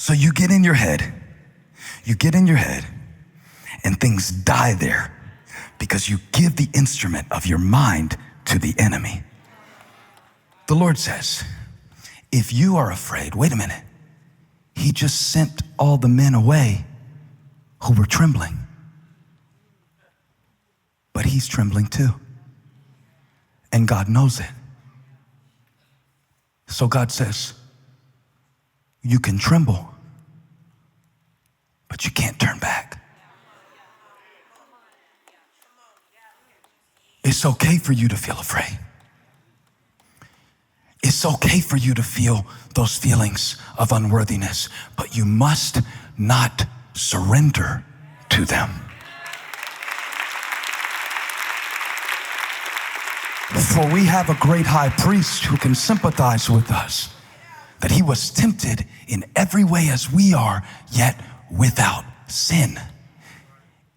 So you get in your head, and things die there because you give the instrument of your mind to the enemy. The Lord says, if you are afraid, wait a minute, he just sent all the men away who were trembling. But he's trembling too. And God knows it. So God says, you can tremble, but you can't turn back. It's okay for you to feel afraid. It's okay for you to feel those feelings of unworthiness, but you must not surrender to them. For we have a great high priest who can sympathize with us, that he was tempted in every way as we are, yet without sin.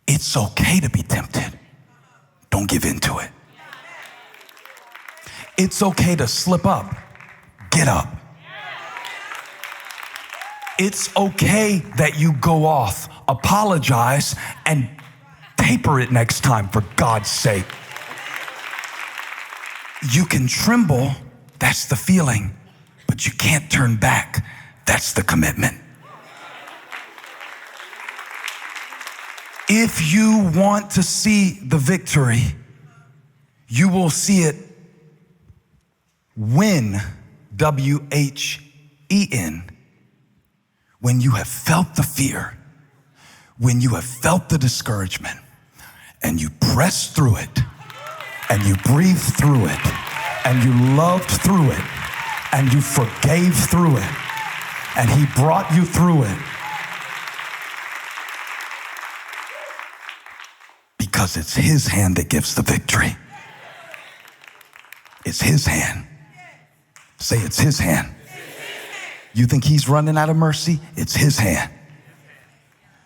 It's okay to be tempted. Don't give in to it. It's okay to slip up. Get up. It's okay that you go off, apologize, and taper it next time, for God's sake. You can tremble, that's the feeling, but you can't turn back, that's the commitment. If you want to see the victory, you will see it when, W-H-E-N, when you have felt the fear, when you have felt the discouragement, and you press through it, and you breathe through it, and you loved through it, and you forgave through it, and he brought you through it. Because it's his hand that gives the victory. It's his hand. Say, it's his hand. You think he's running out of mercy? It's his hand.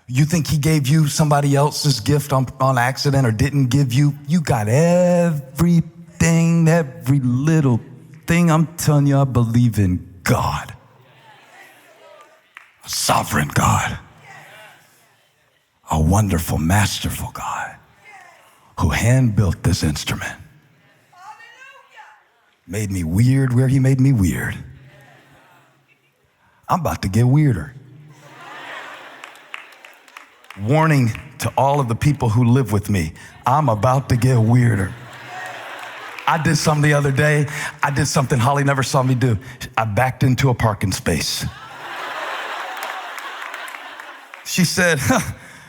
You think he gave you somebody else's gift on accident or didn't give you? You got everything, every little thing. I'm telling you, I believe in God. A sovereign God. A wonderful, masterful God who hand-built this instrument. Made me weird where he made me weird. I'm about to get weirder. Warning to all of the people who live with me, I'm about to get weirder. I did something the other day. I did something Holly never saw me do. I backed into a parking space. She said,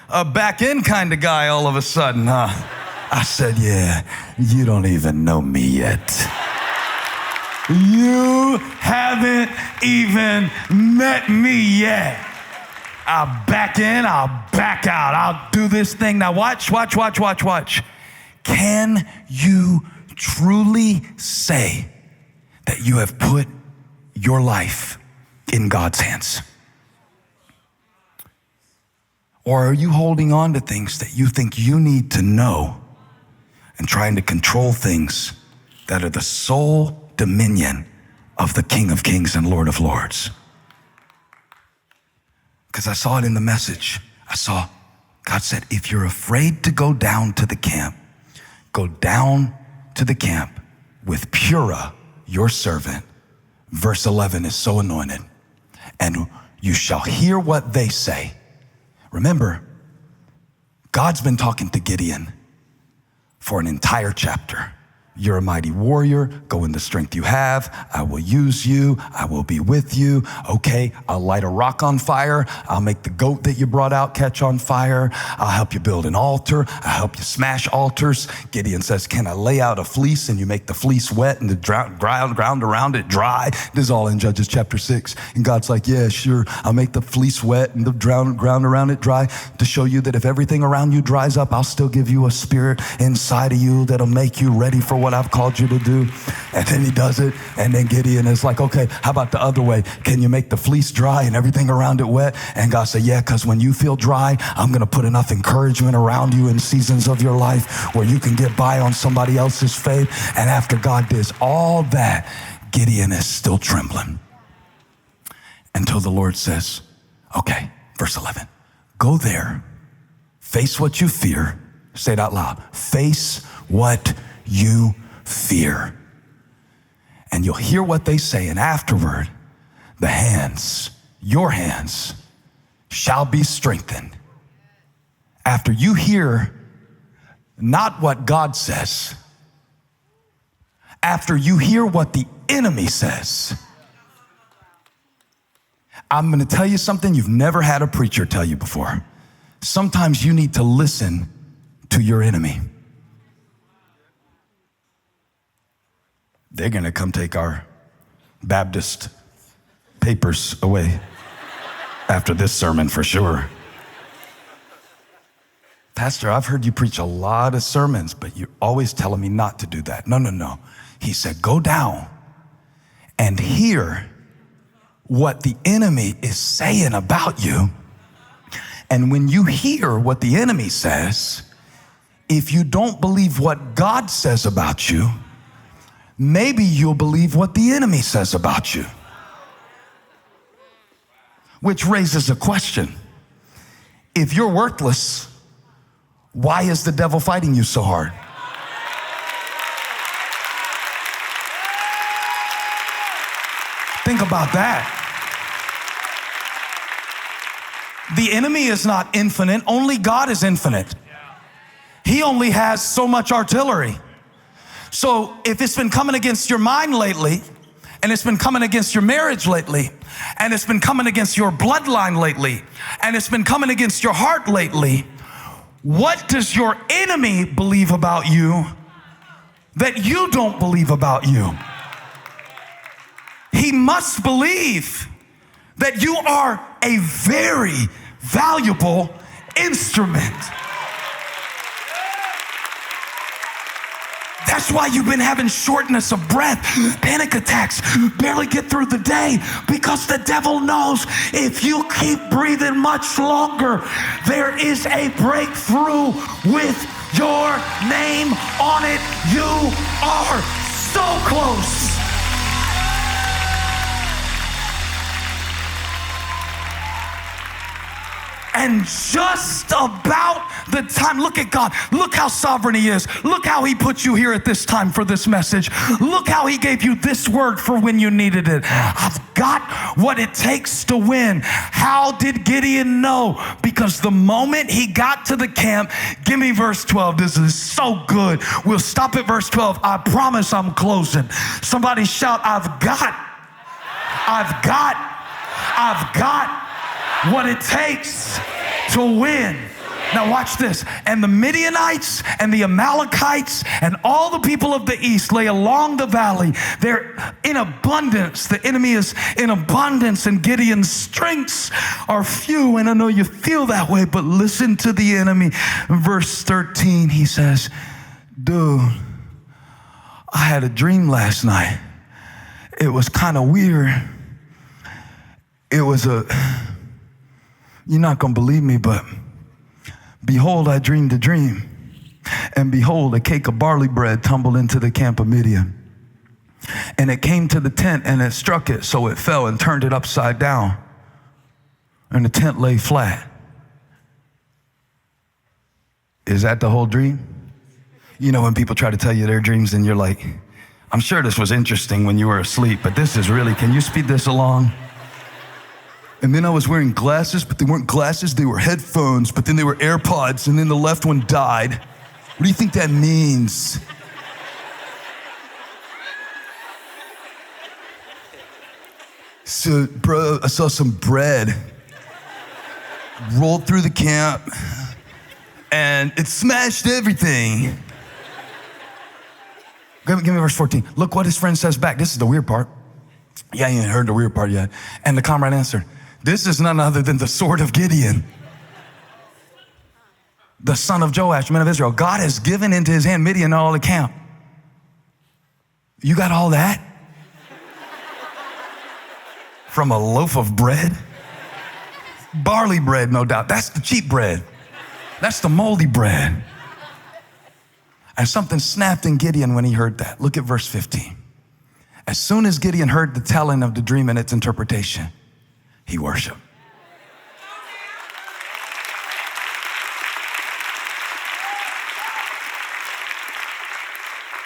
a back end kind of guy all of a sudden, huh? I said, yeah, you don't even know me yet. You haven't even met me yet. I'll back in, I'll back out. I'll do this thing. Now watch. Can you truly say that you have put your life in God's hands? Or are you holding on to things that you think you need to know and trying to control things that are the sole dominion of the King of Kings and Lord of Lords? Because I saw it in the message. God said, if you're afraid to go down to the camp, go down to the camp with Purah, your servant. Verse 11 is so anointed. And you shall hear what they say. Remember, God's been talking to Gideon for an entire chapter. You're a mighty warrior. Go in the strength you have. I will use you. I will be with you. Okay, I'll light a rock on fire. I'll make the goat that you brought out catch on fire. I'll help you build an altar. I'll help you smash altars. Gideon says, can I lay out a fleece and you make the fleece wet and the ground around it dry? This is all in Judges chapter 6. And God's like, yeah, sure. I'll make the fleece wet and the ground around it dry to show you that if everything around you dries up, I'll still give you a spirit inside of you that'll make you ready for what I've called you to do. And then he does it. And then Gideon is like, okay, how about the other way? Can you make the fleece dry and everything around it wet? And God said, yeah, because when you feel dry, I'm going to put enough encouragement around you in seasons of your life where you can get by on somebody else's faith. And after God does all that, Gideon is still trembling until the Lord says, Okay, verse 11. Go there, face what you fear. Say it out loud. Face what you fear. And you'll hear what they say, and afterward, the hands, your hands, shall be strengthened. After you hear not what God says, after you hear what the enemy says, I'm going to tell you something you've never had a preacher tell you before. Sometimes you need to listen to your enemy. They're going to come take our Baptist papers away after this sermon for sure. Pastor, I've heard you preach a lot of sermons, but you're always telling me not to do that. No. He said, go down and hear what the enemy is saying about you. And when you hear what the enemy says, if you don't believe what God says about you, maybe you'll believe what the enemy says about you. Which raises a question. If you're worthless, why is the devil fighting you so hard? Think about that. The enemy is not infinite. Only God is infinite. He only has so much artillery. So if it's been coming against your mind lately, and it's been coming against your marriage lately, and it's been coming against your bloodline lately, and it's been coming against your heart lately, what does your enemy believe about you that you don't believe about you? He must believe that you are a very valuable instrument. That's why you've been having shortness of breath, panic attacks, barely get through the day, because the devil knows if you keep breathing much longer, there is a breakthrough with your name on it. You are so close. And just about the time, look at God. Look how sovereign he is. Look how he put you here at this time for this message. Look how he gave you this word for when you needed it. I've got what it takes to win. How did Gideon know? Because the moment he got to the camp, give me verse 12. This is so good. We'll stop at verse 12. I promise I'm closing. Somebody shout, I've got what it takes to win. Now watch this. And the Midianites and the Amalekites and all the people of the east lay along the valley. They're in abundance. The enemy is in abundance, and Gideon's strengths are few. And I know you feel that way, but listen to the enemy. Verse 13, he says, dude, I had a dream last night. It was kind of weird. You're not going to believe me, but behold, I dreamed a dream. And behold, a cake of barley bread tumbled into the camp of Midian. And it came to the tent, and it struck it, so it fell and turned it upside down. And the tent lay flat. Is that the whole dream? You know when people try to tell you their dreams and you're like, I'm sure this was interesting when you were asleep, but this is really, can you speed this along? And then I was wearing glasses, but they weren't glasses, they were headphones, but then they were AirPods, and then the left one died. What do you think that means? So, bro, I saw some bread rolled through the camp, and it smashed everything. Give me verse 14. Look what his friend says back. This is the weird part. Yeah, you ain't heard the weird part yet. And the comrade answered, this is none other than the sword of Gideon, the son of Joash, man of Israel. God has given into his hand Midian and all the camp. You got all that? From a loaf of bread? Barley bread, no doubt. That's the cheap bread. That's the moldy bread. And something snapped in Gideon when he heard that. Look at verse 15. As soon as Gideon heard the telling of the dream and its interpretation, he worshiped.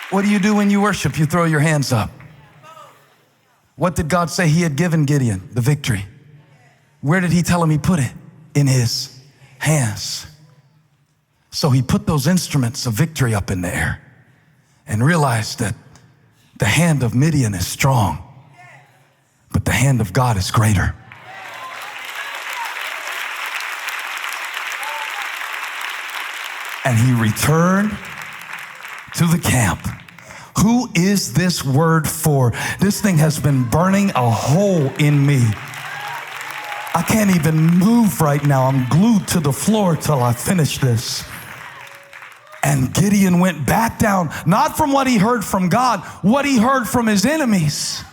What do you do when you worship? You throw your hands up. What did God say he had given Gideon? The victory. Where did he tell him he put it? In his hands. So he put those instruments of victory up in the air and realized that the hand of Midian is strong, but the hand of God is greater. And he returned to the camp. Who is this word for? This thing has been burning a hole in me. I can't even move right now. I'm glued to the floor till I finish this. And Gideon went back down, not from what he heard from God, what he heard from his enemies.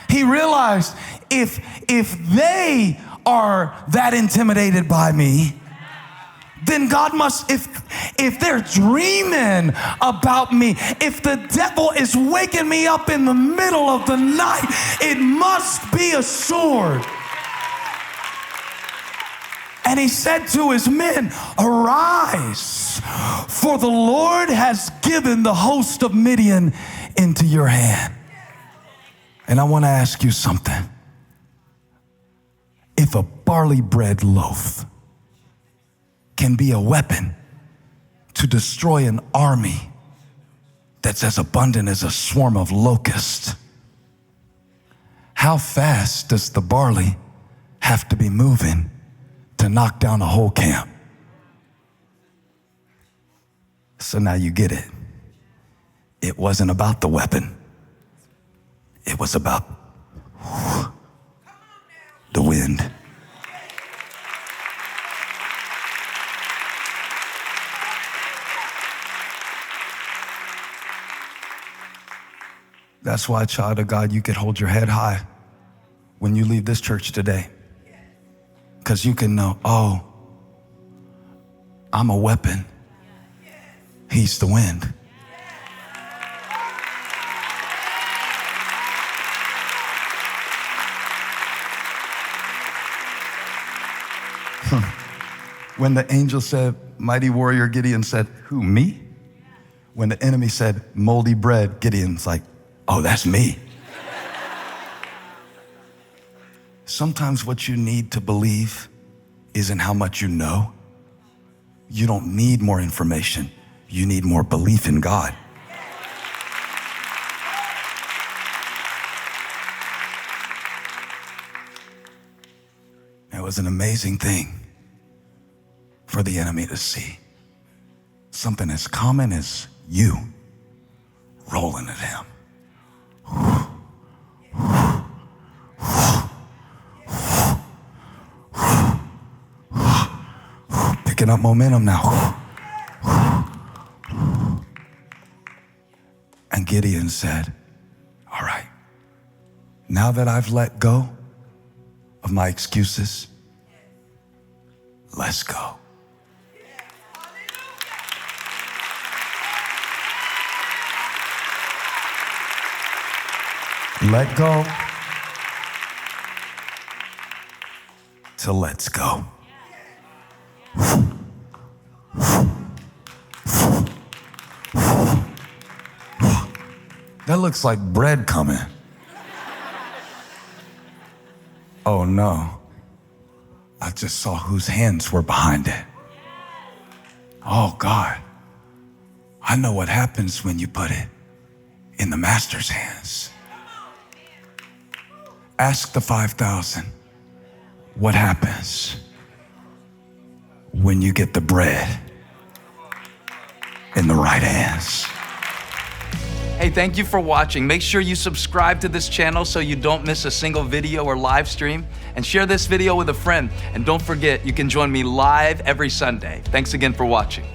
He realized if they are that intimidated by me, then God must, if they're dreaming about me, if the devil is waking me up in the middle of the night, it must be a sword. And he said to his men, arise, for the Lord has given the host of Midian into your hand. And I want to ask you something. If a barley bread loaf can be a weapon to destroy an army that's as abundant as a swarm of locusts, how fast does the barley have to be moving to knock down a whole camp? So now you get it. It wasn't about the weapon. It was about the wind. That's why, child of God, you could hold your head high when you leave this church today. Because you can know, oh, I'm a weapon. He's the wind. When the angel said, mighty warrior, Gideon said, who, me? When the enemy said, moldy bread, Gideon's like, oh, that's me. Sometimes what you need to believe isn't how much you know. You don't need more information. You need more belief in God. It was an amazing thing for the enemy to see. Something as common as you rolling at him. Picking up momentum now. And Gideon said, all right, now that I've let go of my excuses, let's go. Let go to let's go. That looks like bread coming. Oh no, I just saw whose hands were behind it. Oh God, I know what happens when you put it in the master's hands. Ask the 5,000, what happens when you get the bread in the right hands? Hey, thank you for watching. Make sure you subscribe to this channel so you don't miss a single video or live stream, and share this video with a friend. And don't forget, you can join me live every Sunday. Thanks again for watching.